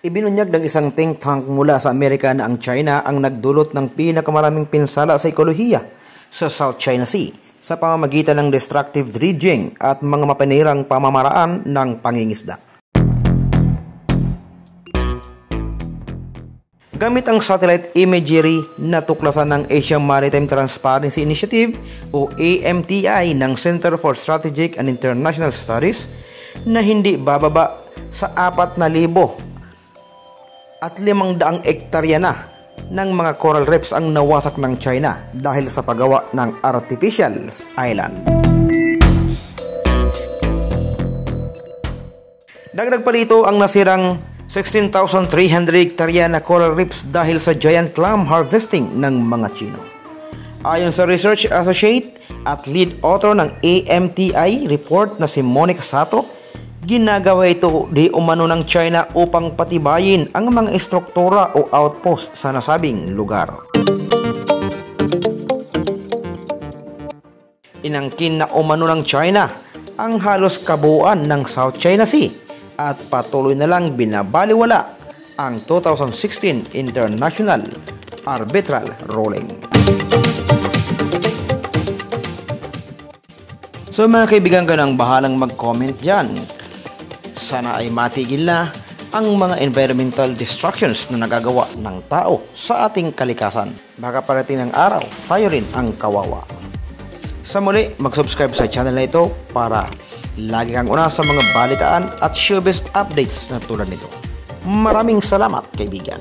Ibinunyag ng isang think tank mula sa Amerika na ang China ang nagdulot ng pinakamaraming pinsala sa ekolohiya sa South China Sea sa pamamagitan ng destructive dredging at mga mapanirang pamamaraan ng pangingisda. Gamit ang satellite imagery na tuklasan ng Asia Maritime Transparency Initiative o AMTI ng Center for Strategic and International Studies na hindi bababa sa 4,000 at 500 ektarya na ng mga coral reefs ang nawasak ng China dahil sa paggawa ng artificial island. Dagdag pa dito ang nasirang 16,300 hektarya na coral reefs dahil sa giant clam harvesting ng mga Chino. Ayon sa research associate at lead author ng AMTI report na si Monica Sato, ginagawa ito di umano ng China upang patibayin ang mga estruktura o outpost sa nasabing lugar. Inangkin na umano ng China ang halos kabuuan ng South China Sea at patuloy na lang binabaliwala ang 2016 International Arbitral Ruling. So mga kaibigan, ka nang bahalang mag-comment dyan. Sana ay matigil na ang mga environmental destructions na nagagawa ng tao sa ating kalikasan. Baka parating ng araw, tayo rin ang kawawa. Sa muli, mag-subscribe sa channel na ito para lagi kang una sa mga balitaan at showbiz updates na tulad nito. Maraming salamat, kaibigan.